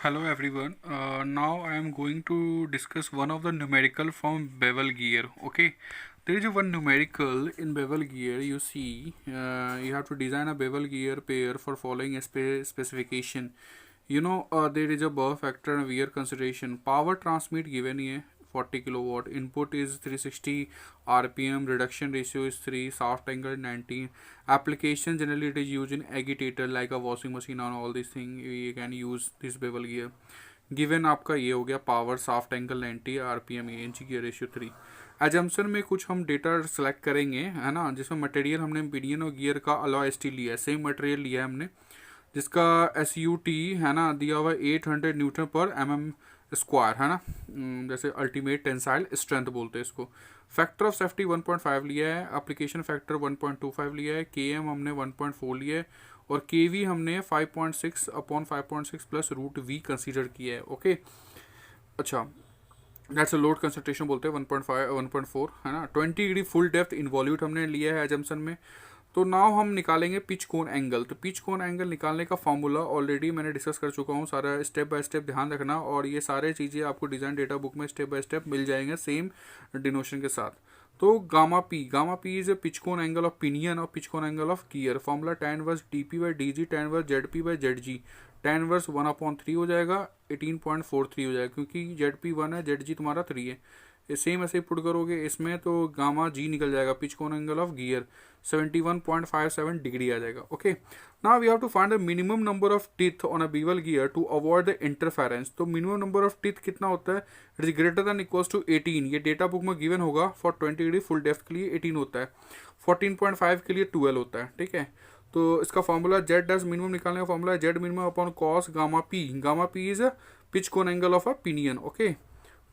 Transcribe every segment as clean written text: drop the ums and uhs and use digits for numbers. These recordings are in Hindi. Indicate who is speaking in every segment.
Speaker 1: Hello everyone. Now I am going to discuss one of the numerical from bevel gear. Okay, there is a one numerical in bevel gear. You see, you have to design a bevel gear pair for following a specification. There is a power factor and wear consideration. Power transmit given here 40 kilowatt. Input is 360 RPM. Reduction ratio is 3. Soft angle 19. Application generally it is used in agitator like a washing machine and all these things. You can use this bevel gear. Given आपका ये हो गया power soft angle 90 RPM inch gear ratio 3। Assumption में कुछ हम डेटा सेलेक्ट करेंगे है ना, जिसमें मटेरियल हमने पिनियन और गियर का अलॉय स्टील लिया है, सेम मटेरियल लिया है हमने, जिसका एस यू टी है ना दिया हुआ है 800 न्यूटन पर एम स्क्वायर है ना, जैसे अल्टीमेट टेंसाइल स्ट्रेंथ बोलते हैं इसको। फैक्टर ऑफ सेफ्टी 1.5 लिया है, एप्लीकेशन फैक्टर 1.25 लिया है, के एम हमने 1.4 लिया है और के वी हमने 5.6 upon 5.6 plus root V consider किया है। ओके, अच्छा, दैट्स अ लोड कंसंट्रेशन बोलते हैं 1.5 1.4 है ना। 20 डिग्री फुल डेप्थ इन्वॉल्यूट हमने लिया है एजम्पशन में। तो नाउ हम निकालेंगे पिच कोन एंगल। तो पिच कोन एंगल निकालने का फॉर्मूला ऑलरेडी मैंने डिस्कस कर चुका हूँ, सारा स्टेप बाय स्टेप ध्यान रखना, और ये सारे चीज़ें आपको डिज़ाइन डेटा बुक में स्टेप बाय स्टेप मिल जाएंगे सेम डिनोशन के साथ। तो gamma P is a pitch cone angle of pinion और pitch cone angle of gear. Formula tan inverse D P by D G, tan inverse Z P by Z G. tan inverse 1/3 हो जाएगा, 18.43 हो जाएगा, क्योंकि जेड पी 1 है, जेड जी तुम्हारा 3 है। ये सेम ऐसे पुट करोगे इसमें तो गामा जी निकल जाएगा, pitch cone angle of gear 71.57 degree आ जाएगा। Okay, now we have to find the minimum number of teeth on a bevel gear to avoid the interference. तो मिनिमम नंबर ऑफ टीथ कितना होता है, it is greater than equals to 18। ये डेटा बुक में गिवन होगा। फॉर 20 डिग्री फुल डेप्थ के लिए 18 होता है, 14.5 के लिए 12 होता है। ठीक है, तो इसका फॉर्मूला जेड डैश मिनिमम निकालने का फॉर्मूला है Z minimum upon cos gamma P is pitch cone angle of a pinion. Okay,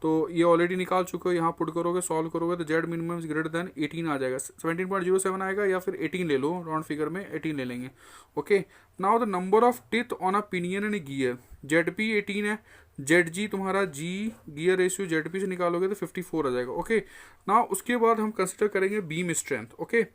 Speaker 1: तो ये ऑलरेडी निकाल चुके हो, यहाँ पुट करोगे सॉल्व करोगे तो Z minimum is greater then 18 आ जाएगा, 17.07 आएगा, या फिर 18 ले लो, राउंड फिगर में 18 ले लेंगे। Okay, now the number of teeth on a pinion and gear, Z P 18 है, जेड जी तुम्हारा जी गियर रेशियो जेड पी से निकालोगे तो 54 आ जाएगा। ओके, नाउ उसके बाद हम कंसिडर करेंगे beam strength. Okay,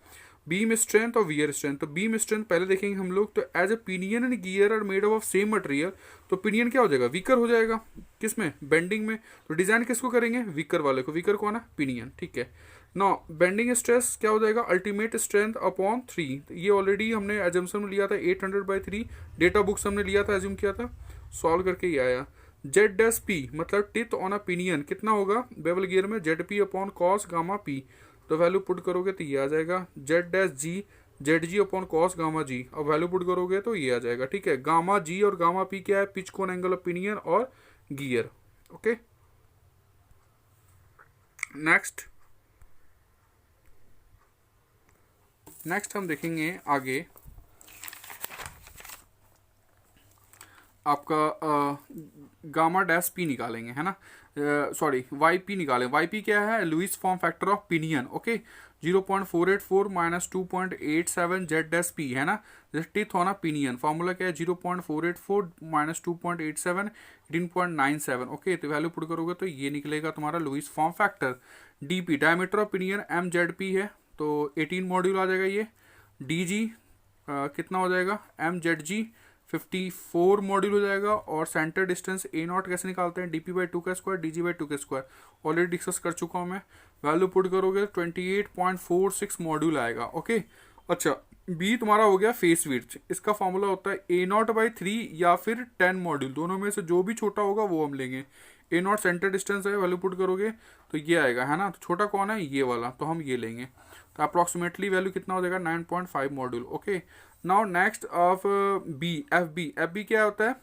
Speaker 1: beam strength और वियर स्ट्रेंथ। तो बीम स्ट्रेंथ पहले देखेंगे हम लोग। तो as a pinion and gear are made of same material, तो पिनियन क्या हो जाएगा, वीकर हो जाएगा। किसमें, बेंडिंग में। तो डिजाइन किसको करेंगे, वीकर वाले को। वीकर कौन है, पिनियन। ठीक है, नो बेंडिंग स्ट्रेस क्या हो जाएगा, अल्टीमेट स्ट्रेंथ अपॉन 3। ये ऑलरेडी हमने एजम्पशन में लिया था 800/3, डेटा बुक्स हमने लिया था, एज्यूम किया था, सॉल्व करके ये आया। जेड डैश पी मतलब टिथ ऑन अ पिनियन कितना होगा बेवल गियर में, Z P upon cos gamma P. तो वैल्यू पुट करोगे तो ये आ जाएगा, जेड डैश जी जेड जी अपॉन कॉस गामा जी। अब वैल्यू पुट करोगे तो ये आ जाएगा। ठीक है, गामा जी और गामा पी क्या है, pitch cone angle of pinion और गियर। ओके, नेक्स्ट हम देखेंगे आगे आपका गामा डैश पी निकालेंगे, है ना, सॉरी वाई पी निकालें। वाई पी क्या है, Lewis form factor of pinion. Okay, 0.484 minus 2.87 Z dash P है ना, जैसे टिथ होना पिनियन। फॉर्मूला क्या है, 0.484 माइनस 2.87 18.97। ओके, तो वैल्यू पुट करोगे तो ये निकलेगा तुम्हारा Lewis form factor. D P diameter of pinion M Z P है, तो 18 मॉड्यूल आ जाएगा ये। डी जी कितना हो जाएगा, एम जेड जी 54 मॉड्यूल हो जाएगा। और सेंटर डिस्टेंस ए नॉट कैसे निकालते हैं, डी पी बाई 2 का स्क्वायर डी जी बाई 2 का स्क्वायर, ऑलरेडी डिस्कस कर चुका हूँ मैं। वैल्यू पुट करोगे 28.46 मॉड्यूल आएगा। ओके, अच्छा, बी तुम्हारा हो गया फेस विड्थ। इसका फॉर्मूला होता है ए नॉट बाई 3 या फिर 10 मॉड्यूल, दोनों में से जो भी छोटा होगा वो हम लेंगे। ए नॉट सेंटर डिस्टेंस है, वैल्यू पुट करोगे तो ये आएगा, है ना। तो छोटा कौन है, ये वाला, तो हम ये लेंगे। तो अप्रॉक्सीमेटली वैल्यू कितना हो जाएगा, 9.5 module. Okay, now next of B F B क्या होता है,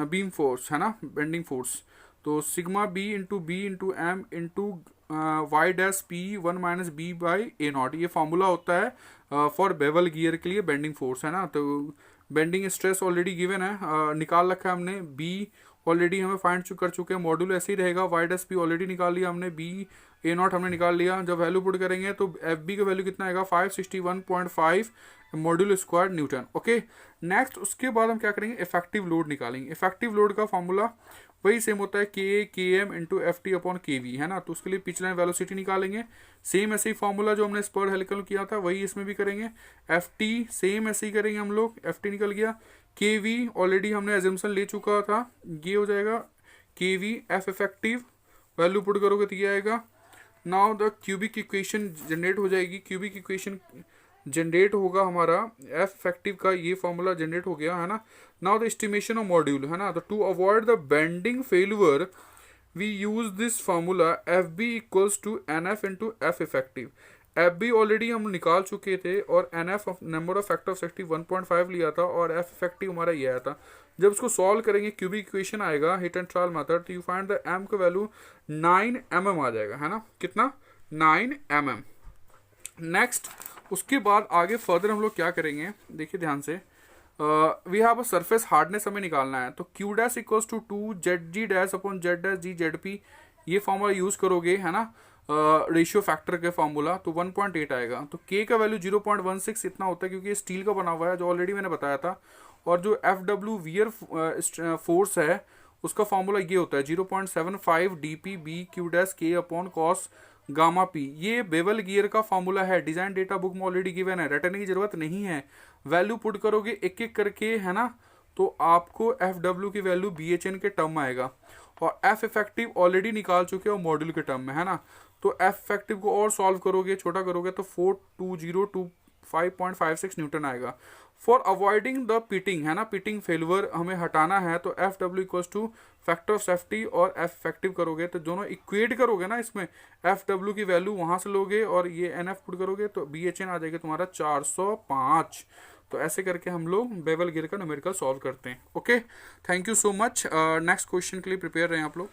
Speaker 1: बीम फोर्स है ना, बेंडिंग फोर्स। तो sigma B into M into Y dash P 1 minus B by A not, ये फॉर्मूला होता है फॉर बेवल गियर के लिए बेंडिंग फोर्स, है ना। तो बेंडिंग स्ट्रेस ऑलरेडी गिवन है, निकाल रखा है हमने। बी ऑलरेडी हमें फाइंड कर चुके हैं, मॉड्यूल ऐसे ही रहेगा। वाई डैश पी ऑलरेडी निकाल लिया हमने, बी ए नॉट हमने निकाल लिया। जब वैल्यू पुट करेंगे तो एफ बी का वैल्यू कितना आएगा, 561.5 module square newton. Okay, next उसके बाद हम क्या करेंगे, इफेक्टिव लोड निकालेंगे। इफेक्टिव लोड का फॉर्मूला वही सेम होता है, K M into F T upon K V, है ना। तो उसके लिए पिच लाइन वेलोसिटी निकालेंगे, सेम ऐसे ही फॉर्मूला जो हमने स्पर हेलिकल किया था वही इसमें भी करेंगे। एफ टी सेम ऐसे ही करेंगे हम लोग, एफ टी निकल गया, के वी ऑलरेडी हमने एजम्पशन ले चुका था, ये हो जाएगा K V. F effective value put करोगे तो ये आएगा। Now the cubic equation generate हो जाएगी, क्यूबिक इक्वेशन जनरेट होगा हमारा एफ इफेक्टिव का, ये फॉर्मूला जनरेट हो गया है ना। Now the estimation of module है ना, तो to avoid the bending failure we use this formula F B equals to N F into F effective. F B already हम निकाल चुके थे और N F number of factor of safety 1.5 लिया था और एफ इफेक्टिव हमारा ये आया था। जब इसको सॉल्व करेंगे क्यूबिक इक्वेशन आएगा हिट एंड ट्रायल मेथड, तो यू फाइंड द एम का वैल्यू 9 mm आ जाएगा, है ना, कितना 9 mm। नेक्स्ट उसके बाद आगे फर्दर हम लोग क्या करेंगे, देखिए ध्यान से, we have a surface hardness हमें निकालना है, तो Q dash equals to 2 Z G dash upon Z dash G Z P, ये फॉर्मूला यूज करोगे है ना, रेशियो फैक्टर के फॉर्मूला, तो 1.8 आएगा। तो के का वैल्यू 0.16 इतना होता है क्योंकि ये स्टील का बना हुआ है जो ऑलरेडी मैंने बताया था। और जो एफ डब्ल्यू वियर फोर्स है उसका फॉर्मूला ये होता है 0.75 D P B Q dash K upon cos gamma P. ये बेवल गियर का फॉर्मूला है, डिजाइन डेटा बुक में ऑलरेडी गिवन है, रटने की जरूरत नहीं है। वैल्यू पुट करोगे एक एक करके है ना, तो आपको एफ डब्ल्यू की वैल्यू बी एच एन के टर्म में आएगा और एफ इफेक्टिव ऑलरेडी निकाल चुके हो मॉड्यूल के टर्म में, है ना। तो एफ इफेक्टिव को और सॉल्व करोगे, छोटा करोगे तो 4202 5.56 न्यूटन आएगा। फॉर अवॉइडिंग द पिटिंग है ना, पिटिंग फेलवर हमें हटाना है, तो F W equals two factor of safety और एफ इफेक्टिव करोगे तो दोनों इक्वेट करोगे ना, इसमें एफ डब्ल्यू की वैल्यू वहां से लोगे और ये एन एफ पुट करोगे तो बी एच एन आ जाएगा तुम्हारा 405। तो ऐसे करके हम लोग बेवल गियर का न्यूमेरिकल सॉल्व करते हैं। Okay, thank you so much. Next question के लिए प्रिपेयर रहें आप लोग।